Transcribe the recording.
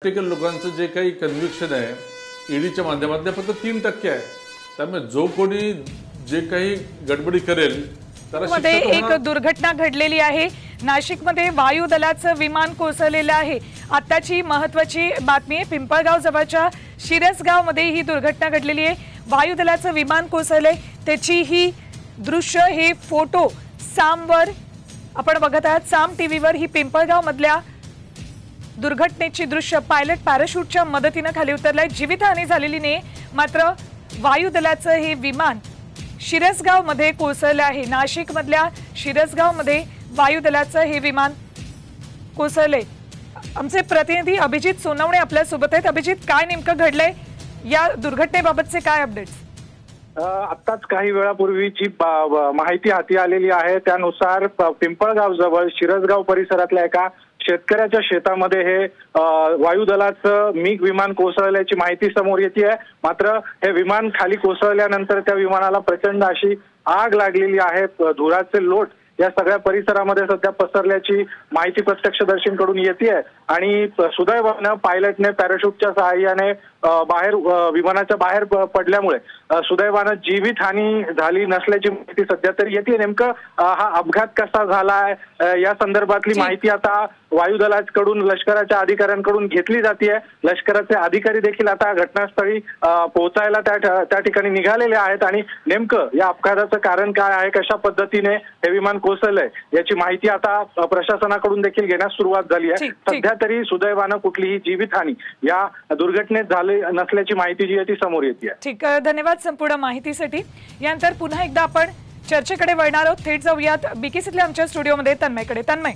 Practical लोकांचं जे काही कन्व्हिक्शन आहे ईडीच्या माध्यमातून फक्त 3% आहे। त्यामुळे जो कोणी जे काही गडबडी करेल त्याला मध्ये एक दुर्घटना घडलेली आहे। नाशिकमध्ये वायुदलाचं विमान कोसळलेलं आहे। आताची महत्त्वाची बातमी आहे, पिंपळगाव जवळच्या शिरसगावमध्ये ही दुर्घटना घडलेली आहे। वायुदलाचं विमान कोसळले, त्याची ही दृश्य, हे फोटो सामवर आपण बघत आहात। साम टीव्हीवर ही पिंपळगाव मधल्या दुर्घटनेची दृश्य पायलट पॅराशूटच्या मदतीने खाली उतरलाय। जीवितहानी झालेली नाही, मात्र वायुदलाचं हे विमान शिरसगाव मध्ये कोसळलं आहे। नाशिक मधल्या शिरसगाव मध्ये वायुदलाचं हे विमान कोसळले। आमचे प्रतिनिधी अभिजित सोनवणे आपल्या सोबत आहेत। अभिजित, काय नेमकं घडलंय, या दुर्घटनेबाबतचे काय अपडेट्स? आत्ताच काही वेळापूर्वीची माहिती हाती आलेली आहे। त्यानुसार पिंपळगाव जवळ शिरसगाव परिसरातल्या एका शेतकऱ्याच्या शेतामध्ये हे वायुदलाचं मिग विमान कोसळल्याची माहिती समोर येते। मात्र हे विमान खाली कोसळल्यानंतर त्या विमानाला प्रचंड अशी आग लागलेली आहे। धुराचे लोट या सगळ्या परिसरामध्ये सध्या पसरल्याची माहिती प्रत्यक्षदर्शींकडून येते आणि सुदैवाने पायलटने पॅराशूटच्या सहाय्याने विमानाच्या बाहेर पडल्यामुळे सुदैवाने जीवितहानी झाली नसल्याची माहिती सध्या तरी येते। नेमकं हा अपघात कसा झालाय या संदर्भातली माहिती आता वायुदलाकडून लष्कराच्या अधिकाऱ्यांकडून घेतली जाते। लष्कराचे अधिकारी देखील आता घटनास्थळी पोहोचायला त्या ठिकाणी निघालेले आहेत आणि नेमकं या अपघाताचं कारण काय आहे, कशा पद्धतीने हे विमान कोसळलंय याची माहिती आता प्रशासनाकडून देखील घेण्यास सुरुवात झाली आहे। सध्या तरी सुदैवानं कुठलीही जीवितहानी या दुर्घटनेत झाली नसल्याची माहिती जी आहे ती समोर येते। ठीक, धन्यवाद संपूर्ण माहितीसाठी। यानंतर पुन्हा एकदा आपण चर्चेकडे वळणार आहोत। थेट जाऊयात बीकेसीतल्या आमच्या स्टुडिओमध्ये तन्मयकडे। तन्मय,